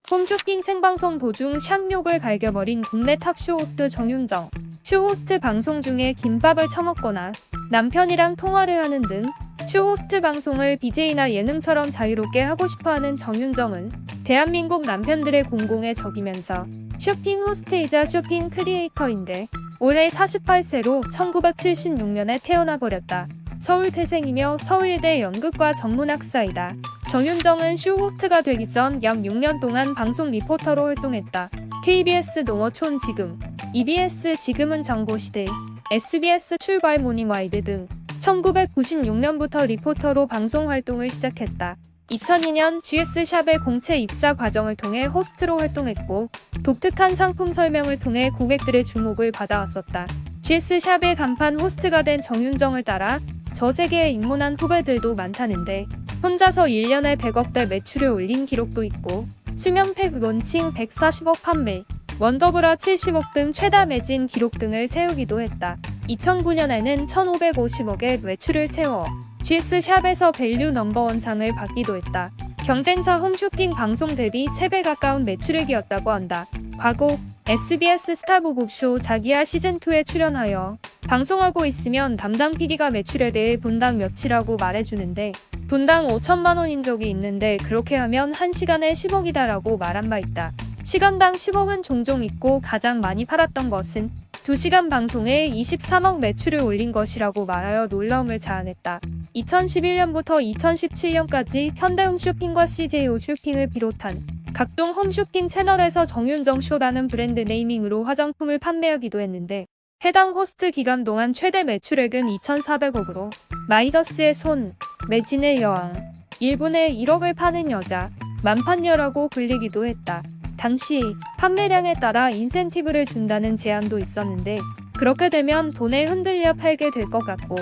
홈쇼핑 생방송 도중 샥욕을 갈겨버린 국내 탑 쇼호스트 정윤정. 쇼호스트 방송 중에 김밥을 처먹거나 남편이랑 통화를 하는 등 쇼호스트 방송을 BJ나 예능처럼 자유롭게 하고 싶어하는 정윤정은 대한민국 남편들의 공공의 적이면서 쇼핑 호스트이자 쇼핑 크리에이터인데 올해 48세로 1976년에 태어나버렸다. 서울 태생이며 서울대 연극과 전문학사이다. 정윤정은 쇼호스트가 되기 전 약 6년 동안 방송 리포터로 활동했다. KBS 농어촌 지금, EBS 지금은 정보시대, SBS 출발 모닝와이드 등 1996년부터 리포터로 방송 활동을 시작했다. 2002년 GS샵의 공채 입사 과정을 통해 호스트로 활동했고 독특한 상품 설명을 통해 고객들의 주목을 받아왔었다. GS샵의 간판 호스트가 된 정윤정을 따라 저 세계에 입문한 후배들도 많다는데 혼자서 1년에 100억대 매출을 올린 기록도 있고 수면팩 론칭 140억 판매, 원더브라 70억 등 최다 매진 기록 등을 세우기도 했다. 2009년에는 1550억의 매출을 세워 GS샵에서 밸류 넘버원 상을 받기도 했다. 경쟁사 홈쇼핑 방송 대비 3배 가까운 매출액이었다고 한다. 과거 SBS 스타부부쇼 자기야 시즌2에 출연하여 방송하고 있으면 담당 PD가 매출에 대해 분당 몇이라고 말해주는데 분당 5천만 원인 적이 있는데 그렇게 하면 1시간에 10억이다라고 말한 바 있다. 시간당 10억은 종종 있고 가장 많이 팔았던 것은 2시간 방송에 23억 매출을 올린 것이라고 말하여 놀라움을 자아냈다. 2011년부터 2017년까지 현대홈쇼핑과 CJ홈쇼핑을 비롯한 각종 홈쇼핑 채널에서 정윤정 쇼라는 브랜드 네이밍으로 화장품을 판매하기도 했는데 해당 호스트 기간 동안 최대 매출액은 2,400억으로 마이더스의 손, 매진의 여왕, 1분에 1억을 파는 여자, 만판녀라고 불리기도 했다. 당시 판매량에 따라 인센티브를 준다는 제안도 있었는데 그렇게 되면 돈에 흔들려 팔게 될 것 같고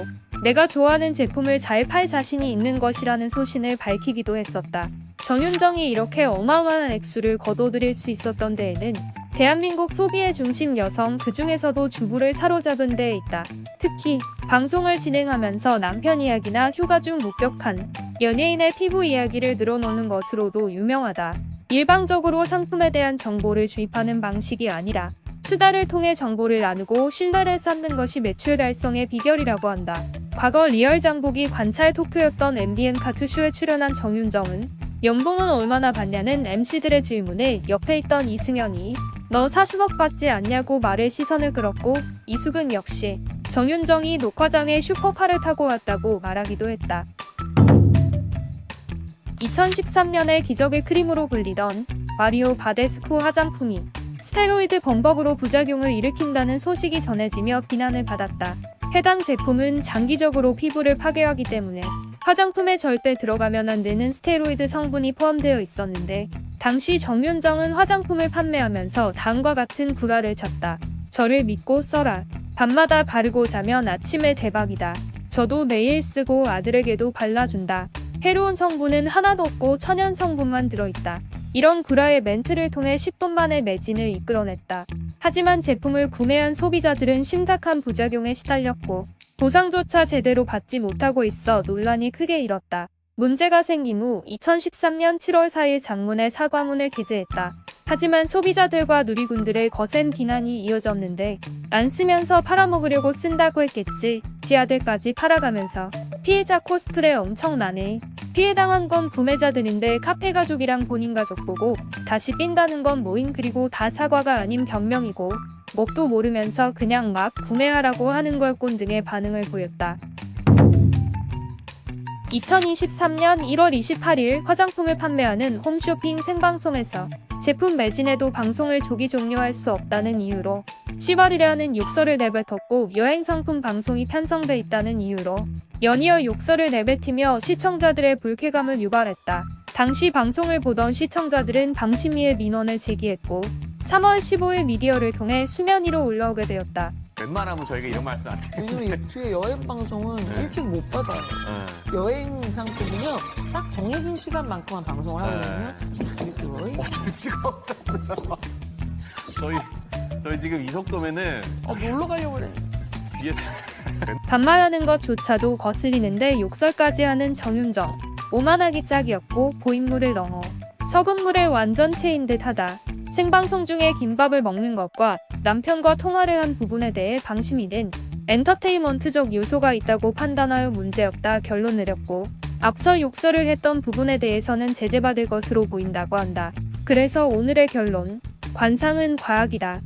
내가 좋아하는 제품을 잘 팔 자신이 있는 것이라는 소신을 밝히기도 했었다. 정윤정이 이렇게 어마어마한 액수를 거둬들일 수 있었던 데에는 대한민국 소비의 중심 여성 그중에서도 주부를 사로잡은 데에 있다. 특히 방송을 진행하면서 남편 이야기나 휴가 중 목격한 연예인의 피부 이야기를 늘어놓는 것으로도 유명하다. 일방적으로 상품에 대한 정보를 주입하는 방식이 아니라 수다를 통해 정보를 나누고 신뢰를 쌓는 것이 매출 달성의 비결이라고 한다. 과거 리얼장보기 관찰 토크였던 MBN 카투쇼에 출연한 정윤정은 연봉은 얼마나 받냐는 MC들의 질문에 옆에 있던 이승연이 너 40억 받지 않냐고 말에 시선을 끌었고 이숙은 역시 정윤정이 녹화장에 슈퍼카를 타고 왔다고 말하기도 했다. 2013년에 기적의 크림으로 불리던 마리오 바데스쿠 화장품이 스테로이드 범벅으로 부작용을 일으킨다는 소식이 전해지며 비난을 받았다. 해당 제품은 장기적으로 피부를 파괴하기 때문에 화장품에 절대 들어가면 안 되는 스테로이드 성분이 포함되어 있었는데 당시 정윤정은 화장품을 판매하면서 다음과 같은 구라를 쳤다. 저를 믿고 써라. 밤마다 바르고 자면 아침에 대박이다. 저도 매일 쓰고 아들에게도 발라준다. 해로운 성분은 하나도 없고 천연 성분만 들어있다. 이런 구라의 멘트를 통해 10분 만에 매진을 이끌어냈다. 하지만 제품을 구매한 소비자들은 심각한 부작용에 시달렸고 보상조차 제대로 받지 못하고 있어 논란이 크게 일었다. 문제가 생긴 후 2013년 7월 4일 장문의 사과문을 게재했다. 하지만 소비자들과 누리꾼들의 거센 비난이 이어졌는데 안 쓰면서 팔아먹으려고 쓴다고 했겠지. 지 아들까지 팔아가면서 피해자 코스프레 엄청나네. 피해당한 건 구매자들인데 카페 가족이랑 본인 가족 보고 다시 낀다는 건 뭐임. 그리고 다 사과가 아닌 변명이고 뭣도 모르면서 그냥 막 구매하라고 하는 걸 꼰 등의 반응을 보였다. 2023년 1월 28일 화장품을 판매하는 홈쇼핑 생방송에서 제품 매진에도 방송을 조기 종료할 수 없다는 이유로 시발이라는 욕설을 내뱉었고 여행상품 방송이 편성돼 있다는 이유로 연이어 욕설을 내뱉으며 시청자들의 불쾌감을 유발했다. 당시 방송을 보던 시청자들은 방심위에 민원을 제기했고 3월 15일 미디어를 통해 수면 위로 올라오게 되었다. 웬만하면 저희가 이런 말씀 안 드려요. 왜냐면 뒤에 여행 방송은 일찍 못 받아요. 여행 상품은요, 딱 정해진 시간만큼만 방송을 하거든요. 일찍 어쩔 수가 없었어요. 저희 지금 이 속도면은 놀러 가려고 그래. 뒤에 반말하는 것조차도 거슬리는데 욕설까지 하는 정윤정. 오만하기 짝이었고 고인물을 넘어 서금물의 완전체인 듯하다. 생방송 중에 김밥을 먹는 것과 남편과 통화를 한 부분에 대해 방심이 된 엔터테인먼트적 요소가 있다고 판단하여 문제없다 결론 내렸고, 앞서 욕설을 했던 부분에 대해서는 제재받을 것으로 보인다고 한다. 그래서 오늘의 결론, 관상은 과학이다.